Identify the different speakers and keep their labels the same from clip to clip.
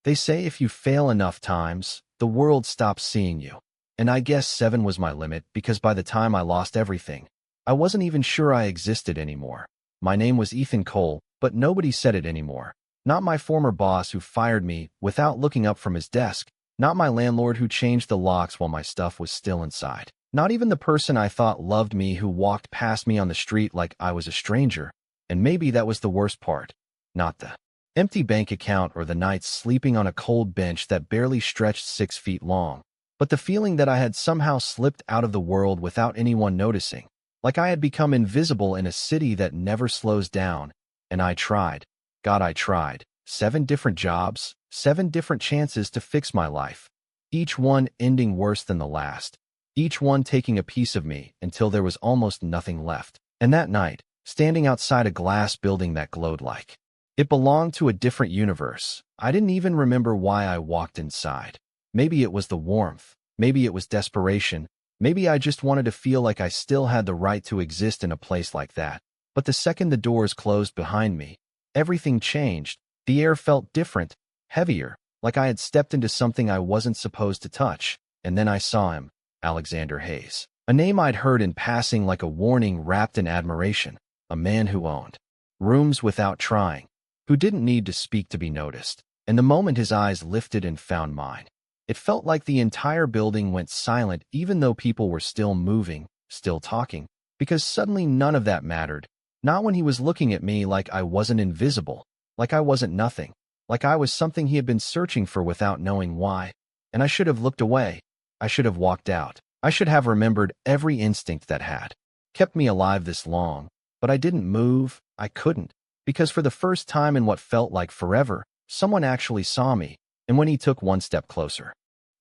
Speaker 1: They say if you fail enough times, the world stops seeing you. And I guess 7 was my limit because by the time I lost everything, I wasn't even sure I existed anymore. My name was Ethan Cole, but nobody said it anymore. Not my former boss who fired me without looking up from his desk. Not my landlord who changed the locks while my stuff was still inside. Not even the person I thought loved me who walked past me on the street like I was a stranger. And maybe that was the worst part. Not the empty bank account or the nights sleeping on a cold bench that barely stretched 6 feet long, but the feeling that I had somehow slipped out of the world without anyone noticing, like I had become invisible in a city that never slows down. And I tried. God, I tried. 7 different jobs, 7 different chances to fix my life, each one ending worse than the last, each one taking a piece of me until there was almost nothing left. And that night, standing outside a glass building that glowed like it belonged to a different universe, I didn't even remember why I walked inside. Maybe it was the warmth, maybe it was desperation, maybe I just wanted to feel like I still had the right to exist in a place like that. But the second the doors closed behind me, everything changed. The air felt different, heavier, like I had stepped into something I wasn't supposed to touch. And then I saw him, Alexander Hayes. A name I'd heard in passing like a warning wrapped in admiration. A man who owned rooms without trying, who didn't need to speak to be noticed. And the moment his eyes lifted and found mine, it felt like the entire building went silent even though people were still moving, still talking, because suddenly none of that mattered. Not when he was looking at me like I wasn't invisible, like I wasn't nothing, like I was something he had been searching for without knowing why. And I should have looked away. I should have walked out. I should have remembered every instinct that had kept me alive this long. But I didn't move. I couldn't. Because for the first time in what felt like forever, someone actually saw me. And when he took one step closer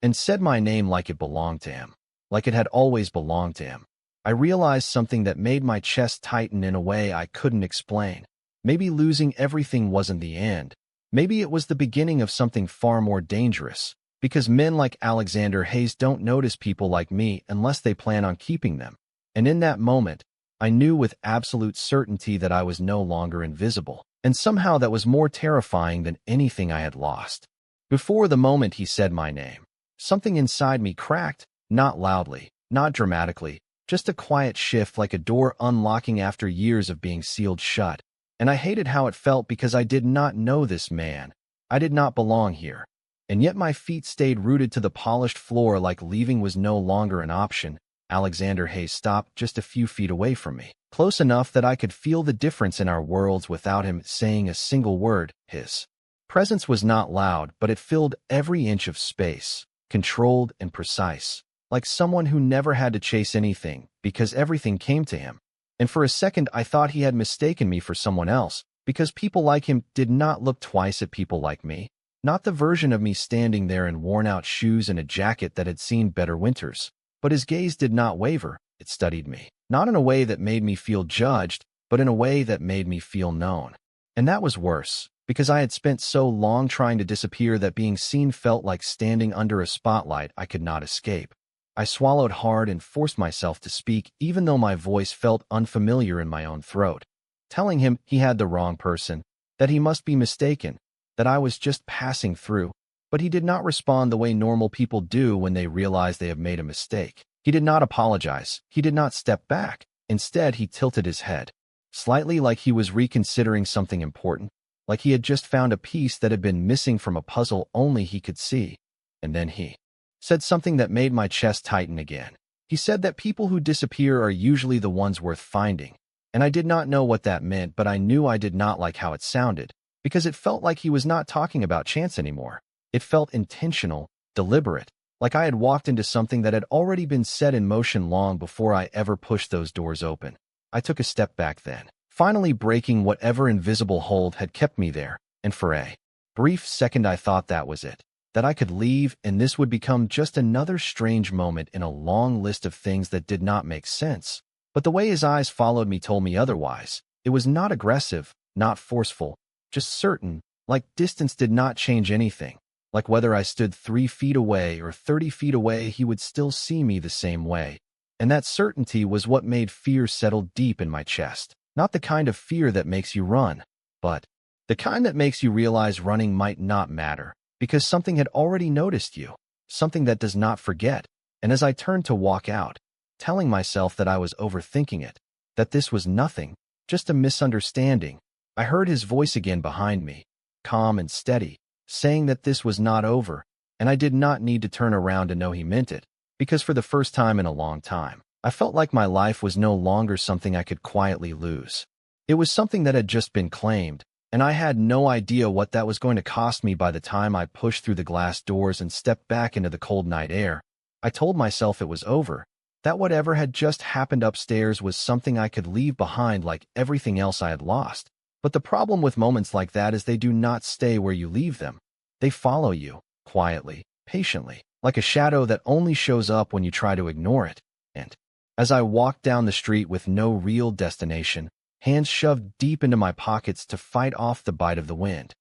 Speaker 1: and said my name like it belonged to him, like it had always belonged to him, I realized something that made my chest tighten in a way I couldn't explain. Maybe losing everything wasn't the end. Maybe it was the beginning of something far more dangerous. Because men like Alexander Hayes don't notice people like me unless they plan on keeping them. And in that moment, I knew with absolute certainty that I was no longer invisible. And somehow that was more terrifying than anything I had lost. Before the moment he said my name, something inside me cracked, not loudly, not dramatically, just a quiet shift like a door unlocking after years of being sealed shut. And I hated how it felt because I did not know this man. I did not belong here. And yet my feet stayed rooted to the polished floor like leaving was no longer an option. Alexander Hayes stopped just a few feet away from me, close enough that I could feel the difference in our worlds without him saying a single word. His presence was not loud, but it filled every inch of space, controlled and precise, like someone who never had to chase anything because everything came to him. And for a second I thought he had mistaken me for someone else, because people like him did not look twice at people like me. Not the version of me standing there in worn-out shoes and a jacket that had seen better winters. But his gaze did not waver. It studied me. Not in a way that made me feel judged, but in a way that made me feel known. And that was worse, because I had spent so long trying to disappear that being seen felt like standing under a spotlight I could not escape. I swallowed hard and forced myself to speak even though my voice felt unfamiliar in my own throat. Telling him he had the wrong person, that he must be mistaken, that I was just passing through. But he did not respond the way normal people do when they realize they have made a mistake. He did not apologize. He did not step back. Instead, he tilted his head, slightly like he was reconsidering something important, like he had just found a piece that had been missing from a puzzle only he could see. And then he said something that made my chest tighten again. He said that people who disappear are usually the ones worth finding. And I did not know what that meant, but I knew I did not like how it sounded. Because it felt like he was not talking about chance anymore. It felt intentional, deliberate, like I had walked into something that had already been set in motion long before I ever pushed those doors open. I took a step back then, finally breaking whatever invisible hold had kept me there, and for a brief second I thought that was it, that I could leave and this would become just another strange moment in a long list of things that did not make sense. But the way his eyes followed me told me otherwise. It was not aggressive, not forceful, just certain, like distance did not change anything. Like whether I stood 3 feet away or 30 feet away, he would still see me the same way. And that certainty was what made fear settle deep in my chest. Not the kind of fear that makes you run, but the kind that makes you realize running might not matter. because something had already noticed you, something that does not forget. And as I turned to walk out, telling myself that I was overthinking it, that this was nothing, just a misunderstanding, I heard his voice again behind me, calm and steady, saying that this was not over, and I did not need to turn around to know he meant it, because for the first time in a long time, I felt like my life was no longer something I could quietly lose. It was something that had just been claimed, and I had no idea what that was going to cost me by the time I pushed through the glass doors and stepped back into the cold night air. I told myself it was over, that whatever had just happened upstairs was something I could leave behind like everything else I had lost. But the problem with moments like that is they do not stay where you leave them. They follow you, quietly, patiently, like a shadow that only shows up when you try to ignore it. And as I walked down the street with no real destination, hands shoved deep into my pockets to fight off the bite of the wind,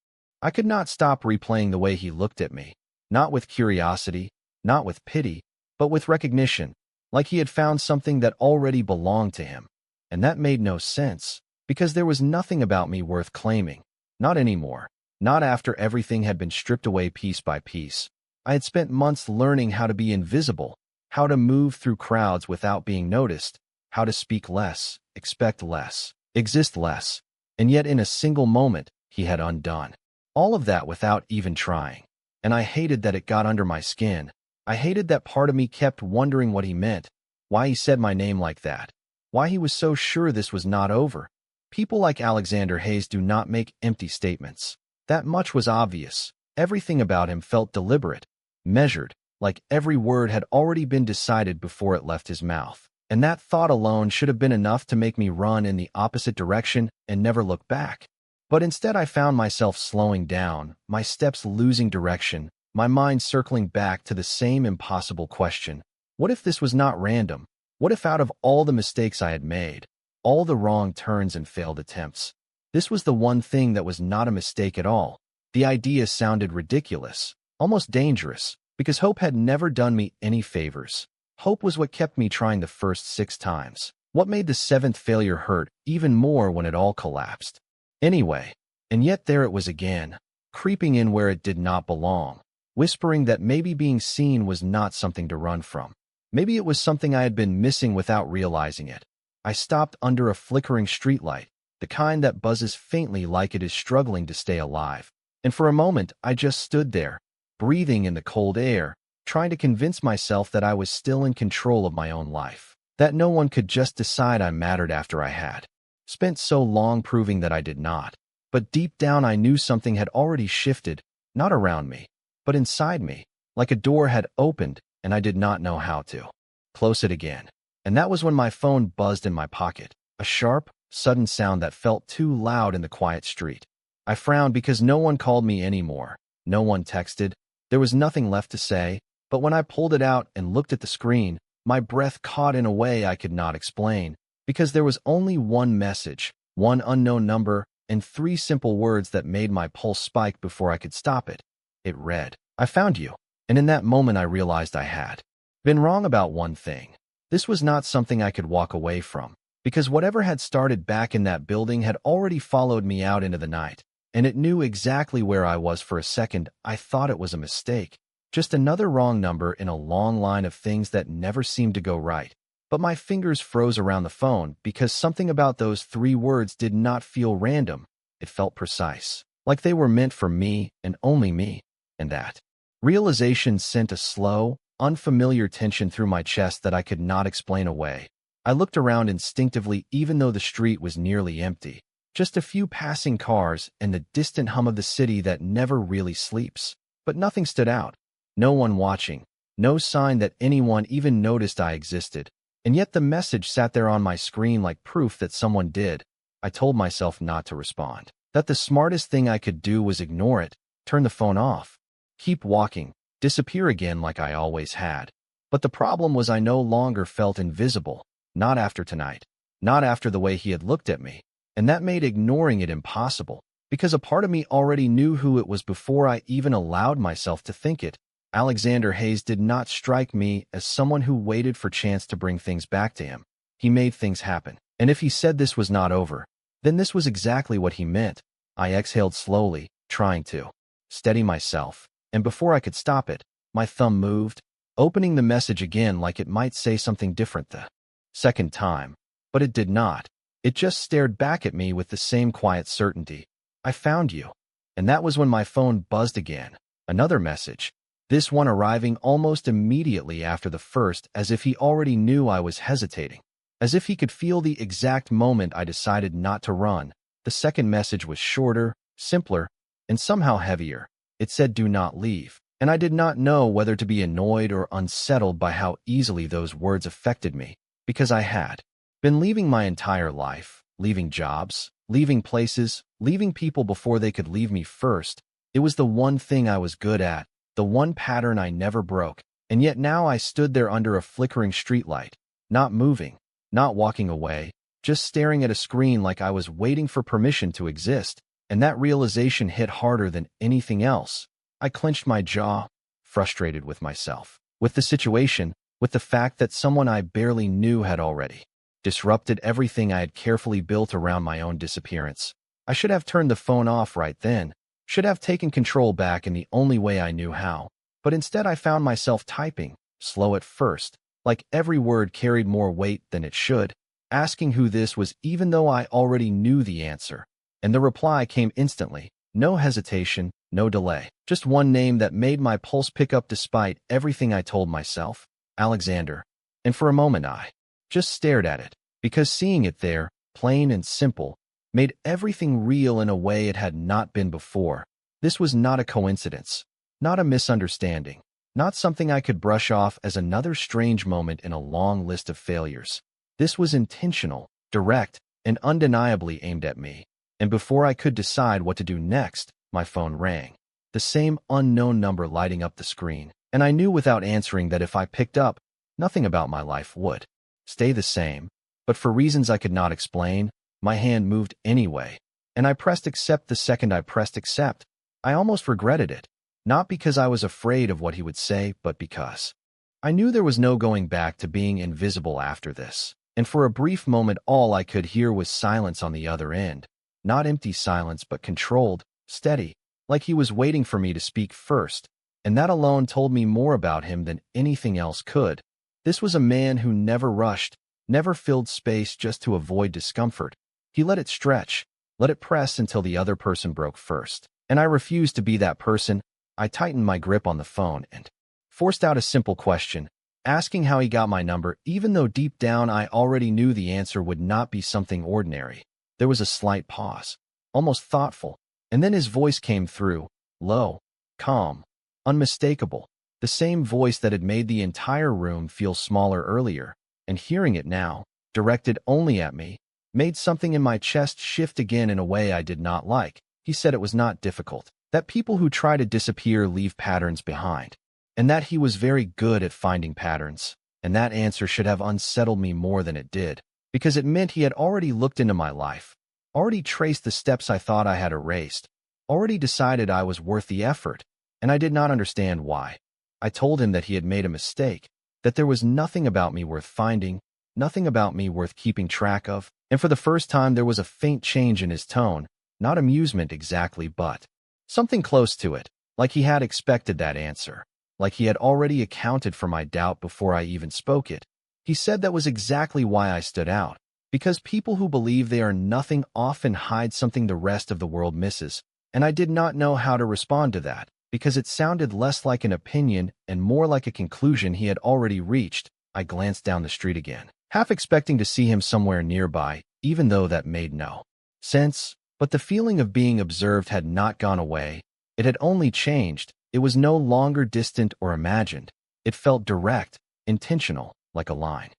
Speaker 1: I could not stop replaying the way he looked at me, not with curiosity, not with pity, but with recognition, like he had found something that already belonged to him. And that made no sense, because there was nothing about me worth claiming. Not anymore. Not after everything had been stripped away piece by piece. I had spent months learning how to be invisible, how to move through crowds without being noticed, how to speak less, expect less, exist less. And yet in a single moment, he had undone all of that without even trying. And I hated that it got under my skin. I hated that part of me kept wondering what he meant, why he said my name like that, why he was so sure this was not over. People like Alexander Hayes do not make empty statements. That much was obvious. Everything about him felt deliberate, measured, like every word had already been decided before it left his mouth. And that thought alone should have been enough to make me run in the opposite direction and never look back. But instead I found myself slowing down, my steps losing direction, my mind circling back to the same impossible question. What if this was not random? What if out of all the mistakes I had made, all the wrong turns and failed attempts, this was the one thing that was not a mistake at all? The idea sounded ridiculous, almost dangerous, because hope had never done me any favors. Hope was what kept me trying the first 6 times. What made the 7th failure hurt even more when it all collapsed? Anyway, and yet there it was again, creeping in where it did not belong, whispering that maybe being seen was not something to run from. Maybe it was something I had been missing without realizing it. I stopped under a flickering streetlight, the kind that buzzes faintly like it is struggling to stay alive. And for a moment, I just stood there, breathing in the cold air, trying to convince myself that I was still in control of my own life, that no one could just decide I mattered after I had spent so long proving that I did not. But deep down I knew something had already shifted, not around me, but inside me, like a door had opened and I did not know how to close it again. And that was when my phone buzzed in my pocket, a sharp, sudden sound that felt too loud in the quiet street. I frowned because no one called me anymore, no one texted, there was nothing left to say, but when I pulled it out and looked at the screen, my breath caught in a way I could not explain, because there was only one message, one unknown number, and 3 simple words that made my pulse spike before I could stop it. It read, "I found you." And in that moment I realized I had been wrong about one thing. This was not something I could walk away from, because whatever had started back in that building had already followed me out into the night, and it knew exactly where I was. For a second, I thought it was a mistake, just another wrong number in a long line of things that never seemed to go right. But my fingers froze around the phone because something about those 3 words did not feel random. It felt precise, like they were meant for me and only me. And that realization sent a slow, unfamiliar tension through my chest that I could not explain away. I looked around instinctively even though the street was nearly empty. Just a few passing cars and the distant hum of the city that never really sleeps. But nothing stood out. No one watching. No sign that anyone even noticed I existed. And yet the message sat there on my screen like proof that someone did. I told myself not to respond, that the smartest thing I could do was ignore it, turn the phone off, keep walking, disappear again like I always had. But the problem was I no longer felt invisible, not after tonight, not after the way he had looked at me. And that made ignoring it impossible, because a part of me already knew who it was before I even allowed myself to think it. Alexander Hayes did not strike me as someone who waited for chance to bring things back to him. He made things happen. And if he said this was not over, then this was exactly what he meant. I exhaled slowly, trying to steady myself. and before I could stop it, my thumb moved, opening the message again like it might say something different the second time. But it did not. It just stared back at me with the same quiet certainty. I found you. And that was when my phone buzzed again. Another message. This one arriving almost immediately after the first, as if he already knew I was hesitating. As if he could feel the exact moment I decided not to run. The second message was shorter, simpler, and somehow heavier. It said, "Do not leave." And I did not know whether to be annoyed or unsettled by how easily those words affected me, because I had been leaving my entire life, leaving jobs, leaving places, leaving people before they could leave me first. It was the one thing I was good at, the one pattern I never broke, and yet now I stood there under a flickering streetlight, not moving, not walking away, just staring at a screen like I was waiting for permission to exist, and that realization hit harder than anything else. I clenched my jaw, frustrated with myself, with the situation, with the fact that someone I barely knew had already disrupted everything I had carefully built around my own disappearance. I should have turned the phone off right then, should have taken control back in the only way I knew how, but instead I found myself typing, slow at first, like every word carried more weight than it should, asking who this was even though I already knew the answer. And the reply came instantly, no hesitation, no delay, just one name that made my pulse pick up despite everything I told myself, Alexander. And for a moment I just stared at it, because seeing it there, plain and simple, made everything real in a way it had not been before. This was not a coincidence, not a misunderstanding, not something I could brush off as another strange moment in a long list of failures. This was intentional, direct, and undeniably aimed at me. And before I could decide what to do next, my phone rang, the same unknown number lighting up the screen, and I knew without answering that if I picked up, nothing about my life would stay the same. But for reasons I could not explain, my hand moved anyway, and I pressed accept. The second I pressed accept, I almost regretted it, not because I was afraid of what he would say, but because I knew there was no going back to being invisible after this. And for a brief moment all I could hear was silence on the other end, not empty silence but controlled, steady, like he was waiting for me to speak first, and that alone told me more about him than anything else could. This was a man who never rushed, never filled space just to avoid discomfort. He let it stretch, let it press until the other person broke first. And I refused to be that person. I tightened my grip on the phone and forced out a simple question, asking how he got my number, even though deep down I already knew the answer would not be something ordinary. There was a slight pause, almost thoughtful, and then his voice came through, low, calm, unmistakable, the same voice that had made the entire room feel smaller earlier, and hearing it now, directed only at me, made something in my chest shift again in a way I did not like. He said it was not difficult, that people who try to disappear leave patterns behind, and that he was very good at finding patterns, and that answer should have unsettled me more than it did, because it meant he had already looked into my life, already traced the steps I thought I had erased, already decided I was worth the effort, and I did not understand why. I told him that he had made a mistake, that there was nothing about me worth finding, nothing about me worth keeping track of, and for the first time there was a faint change in his tone, not amusement exactly, but something close to it, like he had expected that answer, like he had already accounted for my doubt before I even spoke it. He said that was exactly why I stood out, because people who believe they are nothing often hide something the rest of the world misses, and I did not know how to respond to that, because it sounded less like an opinion and more like a conclusion he had already reached. I glanced down the street again, half expecting to see him somewhere nearby, even though that made no sense. But the feeling of being observed had not gone away. It had only changed. It was no longer distant or imagined. It felt direct, intentional, like a line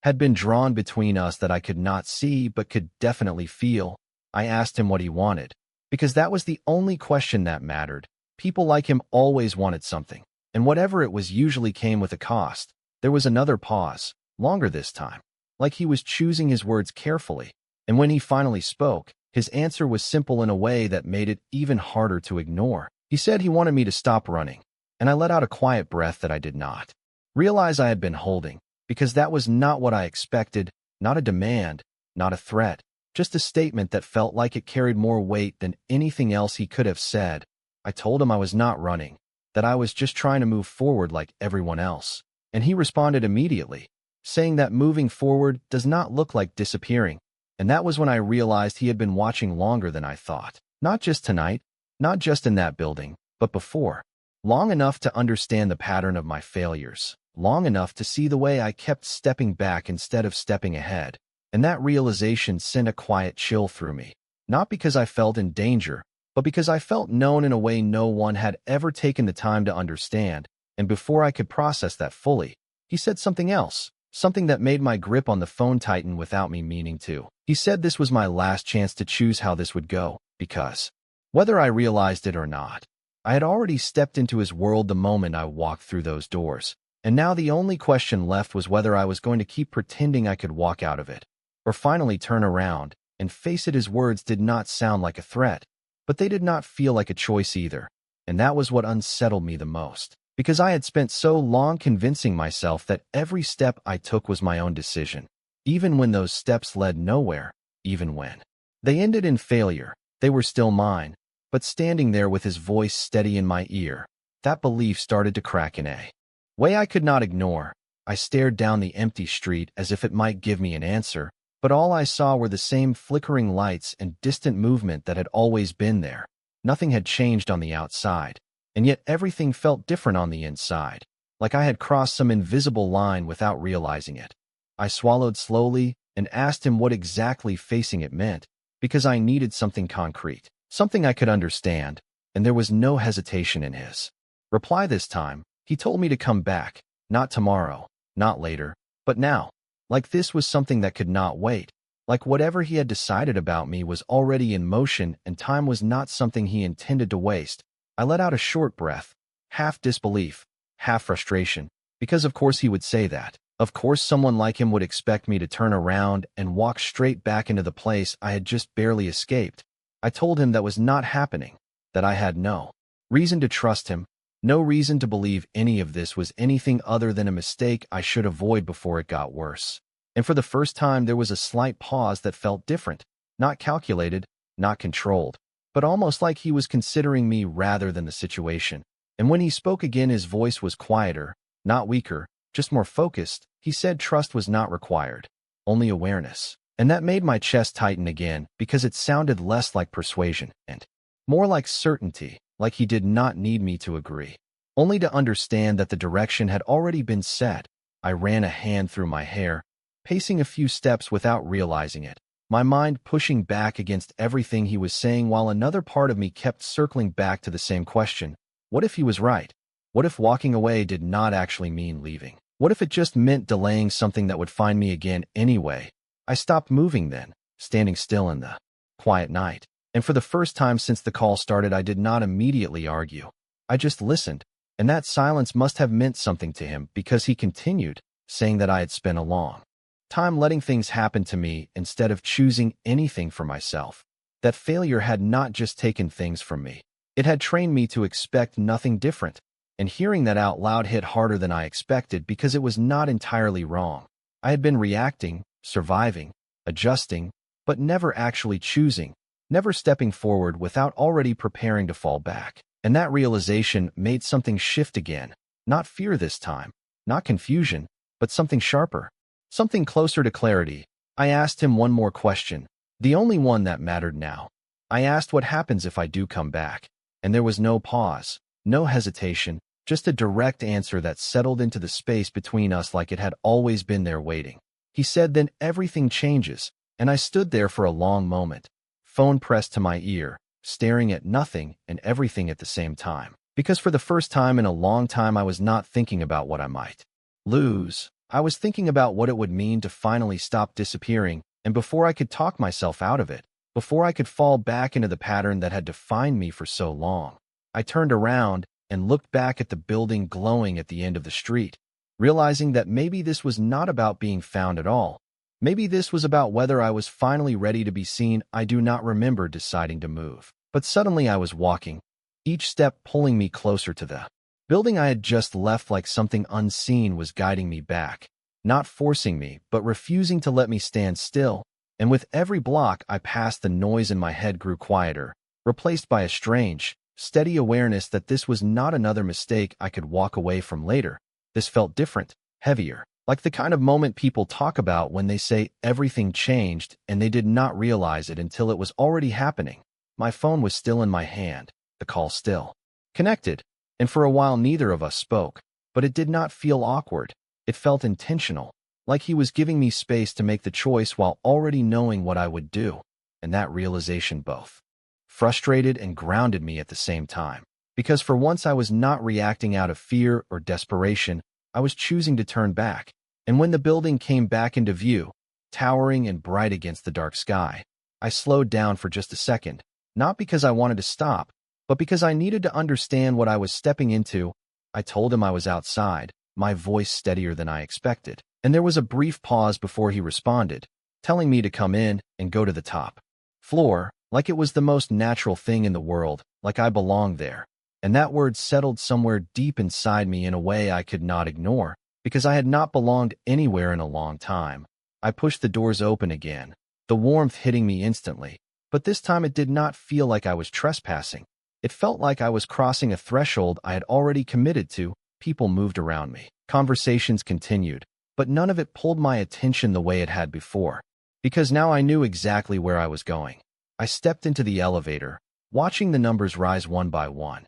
Speaker 1: had been drawn between us that I could not see but could definitely feel. I asked him what he wanted, because that was the only question that mattered. People like him always wanted something, and whatever it was usually came with a cost. There was another pause, longer this time, like he was choosing his words carefully, and when he finally spoke, his answer was simple in a way that made it even harder to ignore. He said he wanted me to stop running, and I let out a quiet breath that I did not realize I had been holding, because that was not what I expected, not a demand, not a threat, just a statement that felt like it carried more weight than anything else he could have said. I told him I was not running, that I was just trying to move forward like everyone else. And he responded immediately, saying that moving forward does not look like disappearing. And that was when I realized he had been watching longer than I thought. Not just tonight, not just in that building, but before. Long enough to understand the pattern of my failures. Long enough to see the way I kept stepping back instead of stepping ahead. And that realization sent a quiet chill through me. Not because I felt in danger, but because I felt known in a way no one had ever taken the time to understand. And before I could process that fully, he said something else, something that made my grip on the phone tighten without me meaning to. He said this was my last chance to choose how this would go, because, whether I realized it or not, I had already stepped into his world the moment I walked through those doors. And now the only question left was whether I was going to keep pretending I could walk out of it, or finally turn around and face it. His words did not sound like a threat, but they did not feel like a choice either. And that was what unsettled me the most, because I had spent so long convincing myself that every step I took was my own decision, even when those steps led nowhere, even when they ended in failure. They were still mine. But standing there with his voice steady in my ear, that belief started to crack in a way I could not ignore. I stared down the empty street as if it might give me an answer, but all I saw were the same flickering lights and distant movement that had always been there. Nothing had changed on the outside, and yet everything felt different on the inside, like I had crossed some invisible line without realizing it. I swallowed slowly and asked him what exactly facing it meant, because I needed something concrete, something I could understand, and there was no hesitation in his reply this time. He told me to come back, not tomorrow, not later, but now. Like this was something that could not wait. Like whatever he had decided about me was already in motion and time was not something he intended to waste. I let out a short breath, half disbelief, half frustration, because of course he would say that. Of course someone like him would expect me to turn around and walk straight back into the place I had just barely escaped. I told him that was not happening, that I had no reason to trust him, no reason to believe any of this was anything other than a mistake I should avoid before it got worse. And for the first time there was a slight pause that felt different, not calculated, not controlled, but almost like he was considering me rather than the situation. And when he spoke again, his voice was quieter, not weaker, just more focused. He said trust was not required, only awareness. And that made my chest tighten again because it sounded less like persuasion and more like certainty, like he did not need me to agree, only to understand that the direction had already been set. I ran a hand through my hair, pacing a few steps without realizing it, my mind pushing back against everything he was saying while another part of me kept circling back to the same question. What if he was right? What if walking away did not actually mean leaving? What if it just meant delaying something that would find me again anyway? I stopped moving then, standing still in the quiet night. And for the first time since the call started, I did not immediately argue. I just listened, and that silence must have meant something to him because he continued, saying that I had spent a long time letting things happen to me instead of choosing anything for myself. That failure had not just taken things from me. It had trained me to expect nothing different. And hearing that out loud hit harder than I expected because it was not entirely wrong. I had been reacting, surviving, adjusting, but never actually choosing, never stepping forward without already preparing to fall back. And that realization made something shift again. Not fear this time, not confusion, but something sharper, something closer to clarity. I asked him one more question, the only one that mattered now. I asked what happens if I do come back. And there was no pause, no hesitation, just a direct answer that settled into the space between us like it had always been there waiting. He said, then everything changes. And I stood there for a long moment, phone pressed to my ear, staring at nothing and everything at the same time. Because for the first time in a long time, I was not thinking about what I might lose. I was thinking about what it would mean to finally stop disappearing. And before I could talk myself out of it, before I could fall back into the pattern that had defined me for so long, I turned around and looked back at the building glowing at the end of the street, realizing that maybe this was not about being found at all. Maybe this was about whether I was finally ready to be seen. I do not remember deciding to move. But suddenly I was walking, each step pulling me closer to the building I had just left, like something unseen was guiding me back, not forcing me, but refusing to let me stand still. And with every block I passed, the noise in my head grew quieter, replaced by a strange, steady awareness that this was not another mistake I could walk away from later. This felt different, heavier, like the kind of moment people talk about when they say everything changed and they did not realize it until it was already happening. My phone was still in my hand, the call still connected, and for a while neither of us spoke, but it did not feel awkward. It felt intentional, like he was giving me space to make the choice while already knowing what I would do, and that realization both frustrated and grounded me at the same time, because for once I was not reacting out of fear or desperation. I was choosing to turn back, and when the building came back into view, towering and bright against the dark sky, I slowed down for just a second, not because I wanted to stop, but because I needed to understand what I was stepping into. I told him I was outside, my voice steadier than I expected, and there was a brief pause before he responded, telling me to come in and go to the top floor, like it was the most natural thing in the world, like I belonged there. And that word settled somewhere deep inside me in a way I could not ignore, because I had not belonged anywhere in a long time. I pushed the doors open again, the warmth hitting me instantly, but this time it did not feel like I was trespassing. It felt like I was crossing a threshold I had already committed to. People moved around me. Conversations continued, but none of it pulled my attention the way it had before, because now I knew exactly where I was going. I stepped into the elevator, watching the numbers rise one by one,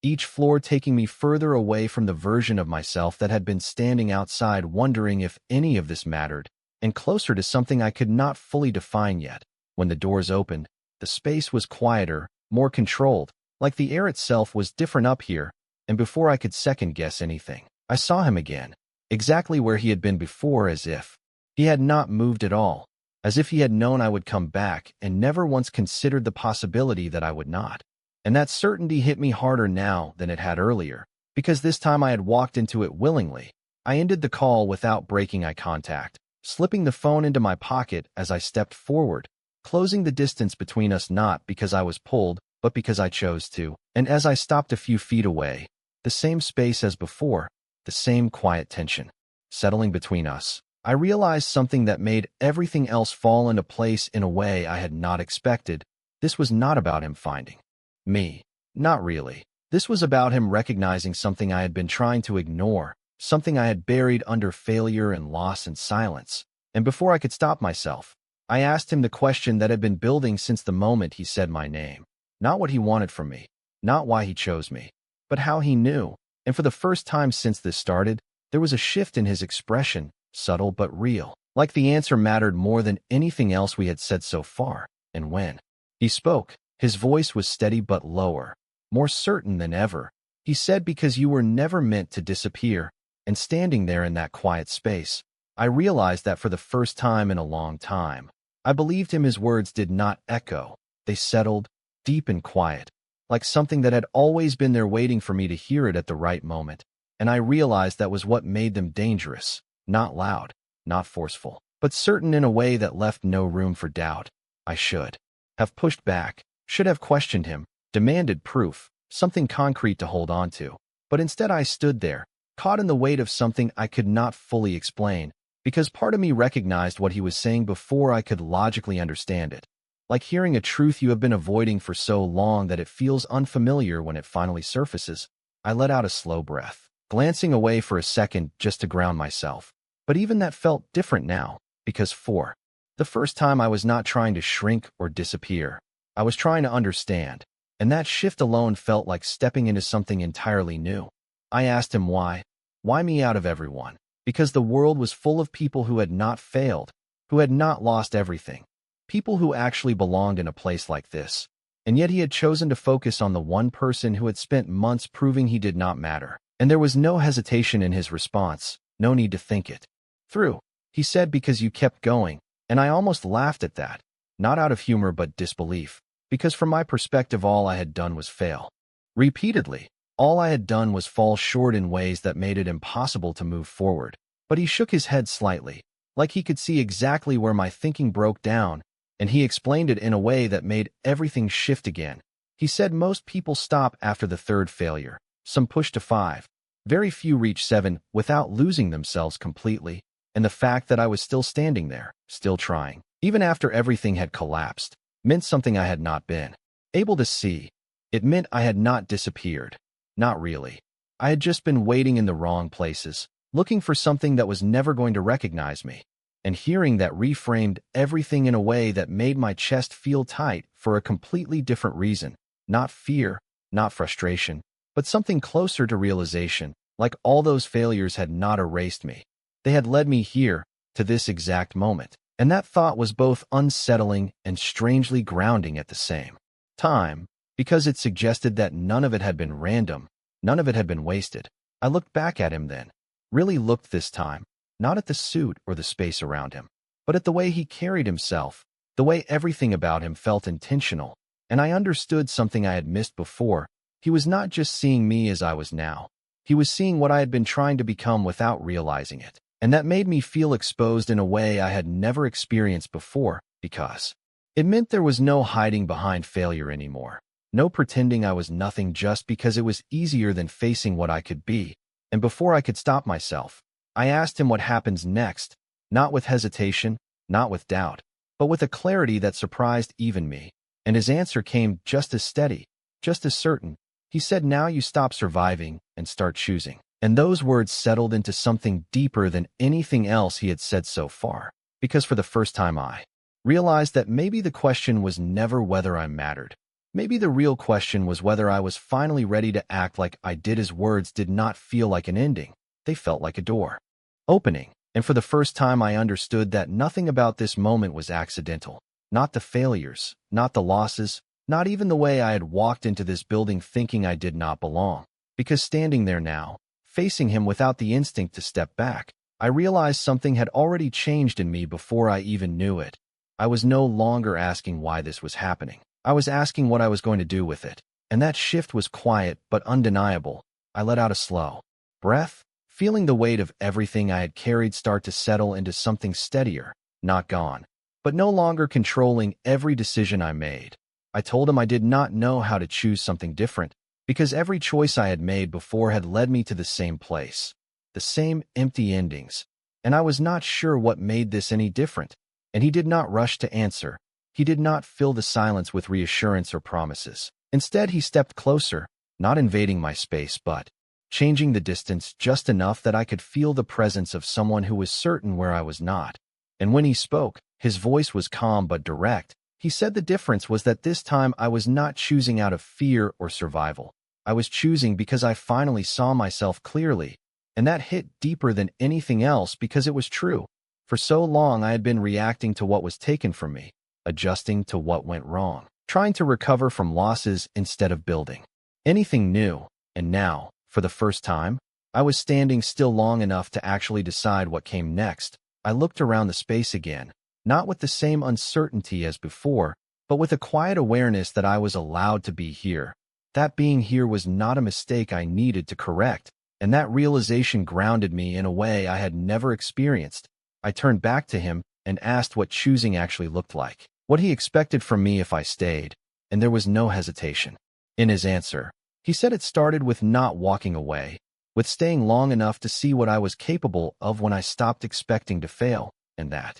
Speaker 1: each floor taking me further away from the version of myself that had been standing outside wondering if any of this mattered, and closer to something I could not fully define yet. When the doors opened, the space was quieter, more controlled, like the air itself was different up here, and before I could second-guess anything, I saw him again, exactly where he had been before, as if he had not moved at all, as if he had known I would come back and never once considered the possibility that I would not. And that certainty hit me harder now than it had earlier, because this time I had walked into it willingly. I ended the call without breaking eye contact, slipping the phone into my pocket as I stepped forward, closing the distance between us not because I was pulled, but because I chose to. And as I stopped a few feet away, the same space as before, the same quiet tension settling between us, I realized something that made everything else fall into place in a way I had not expected. This was not about him finding me. Not really. This was about him recognizing something I had been trying to ignore, something I had buried under failure and loss and silence. And before I could stop myself, I asked him the question that had been building since the moment he said my name. Not what he wanted from me, not why he chose me, but how he knew. And for the first time since this started, there was a shift in his expression, subtle but real, like the answer mattered more than anything else we had said so far. And when he spoke, his voice was steady but lower, more certain than ever. He said, "Because you were never meant to disappear." And standing there in that quiet space, I realized that for the first time in a long time, I believed him. His words did not echo. They settled, deep and quiet, like something that had always been there waiting for me to hear it at the right moment. And I realized that was what made them dangerous. Not loud, not forceful, but certain in a way that left no room for doubt. I should have pushed back, should have questioned him, demanded proof, something concrete to hold on to. But instead I stood there, caught in the weight of something I could not fully explain, because part of me recognized what he was saying before I could logically understand it. Like hearing a truth you have been avoiding for so long that it feels unfamiliar when it finally surfaces. I let out a slow breath, glancing away for a second just to ground myself. But even that felt different now, because for the first time I was not trying to shrink or disappear. I was trying to understand, and that shift alone felt like stepping into something entirely new. I asked him why. Why me out of everyone? Because the world was full of people who had not failed, who had not lost everything. People who actually belonged in a place like this. And yet he had chosen to focus on the one person who had spent months proving he did not matter. And there was no hesitation in his response, no need to think it through. He said, "Because you kept going." And I almost laughed at that, not out of humor but disbelief, because from my perspective all I had done was fail. Repeatedly, all I had done was fall short in ways that made it impossible to move forward. But he shook his head slightly, like he could see exactly where my thinking broke down, and he explained it in a way that made everything shift again. He said most people stop after the third failure. Some push to 5. Very few reach 7 without losing themselves completely. And the fact that I was still standing there, still trying, even after everything had collapsed, meant something I had not been able to see. It meant I had not disappeared. Not really. I had just been waiting in the wrong places, looking for something that was never going to recognize me. And hearing that reframed everything in a way that made my chest feel tight for a completely different reason. Not fear, not frustration, but something closer to realization, like all those failures had not erased me. They had led me here, to this exact moment. And that thought was both unsettling and strangely grounding at the same time, because it suggested that none of it had been random, none of it had been wasted. I looked back at him then, really looked this time, not at the suit or the space around him, but at the way he carried himself, the way everything about him felt intentional, and I understood something I had missed before. He was not just seeing me as I was now. He was seeing what I had been trying to become without realizing it. And that made me feel exposed in a way I had never experienced before, because it meant there was no hiding behind failure anymore. No pretending I was nothing just because it was easier than facing what I could be. And before I could stop myself, I asked him what happens next, not with hesitation, not with doubt, but with a clarity that surprised even me. And his answer came just as steady, just as certain. He said, "Now you stop surviving and start choosing." And those words settled into something deeper than anything else he had said so far, because for the first time I realized that maybe the question was never whether I mattered. Maybe the real question was whether I was finally ready to act like I did. His words did not feel like an ending. They felt like a door opening. And for the first time I understood that nothing about this moment was accidental. Not the failures, not the losses, not even the way I had walked into this building thinking I did not belong. Because standing there now, facing him without the instinct to step back, I realized something had already changed in me before I even knew it. I was no longer asking why this was happening. I was asking what I was going to do with it. And that shift was quiet but undeniable. I let out a slow breath, feeling the weight of everything I had carried start to settle into something steadier, not gone, but no longer controlling every decision I made. I told him I did not know how to choose something different, because every choice I had made before had led me to the same place, the same empty endings, and I was not sure what made this any different. And he did not rush to answer. He did not fill the silence with reassurance or promises. Instead, he stepped closer, not invading my space, but changing the distance just enough that I could feel the presence of someone who was certain where I was not. And when he spoke, his voice was calm but direct. He said the difference was that this time I was not choosing out of fear or survival. I was choosing because I finally saw myself clearly, and that hit deeper than anything else because it was true. For so long I had been reacting to what was taken from me, adjusting to what went wrong, trying to recover from losses instead of building anything new. And now, for the first time, I was standing still long enough to actually decide what came next. I looked around the space again, not with the same uncertainty as before, but with a quiet awareness that I was allowed to be here. That being here was not a mistake I needed to correct, and that realization grounded me in a way I had never experienced. I turned back to him and asked what choosing actually looked like, what he expected from me if I stayed, and there was no hesitation in his answer. He said it started with not walking away, with staying long enough to see what I was capable of when I stopped expecting to fail, and that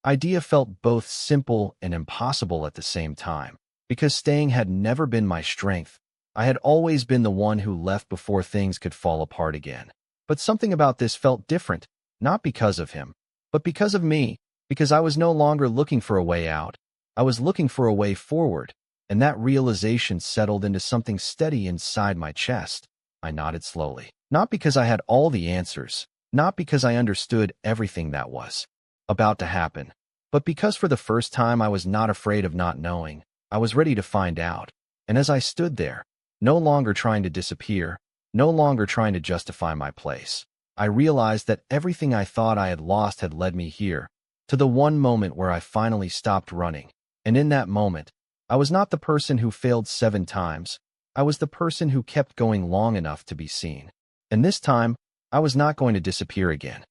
Speaker 1: idea felt both simple and impossible at the same time, because staying had never been my strength. I had always been the one who left before things could fall apart again. But something about this felt different, not because of him, but because of me, because I was no longer looking for a way out. I was looking for a way forward, and that realization settled into something steady inside my chest. I nodded slowly, not because I had all the answers, not because I understood everything that was about to happen, but because for the first time I was not afraid of not knowing. I was ready to find out. And as I stood there, no longer trying to disappear, no longer trying to justify my place, I realized that everything I thought I had lost had led me here, to the one moment where I finally stopped running. And in that moment, I was not the person who failed 7 times. I was the person who kept going long enough to be seen. And this time, I was not going to disappear again.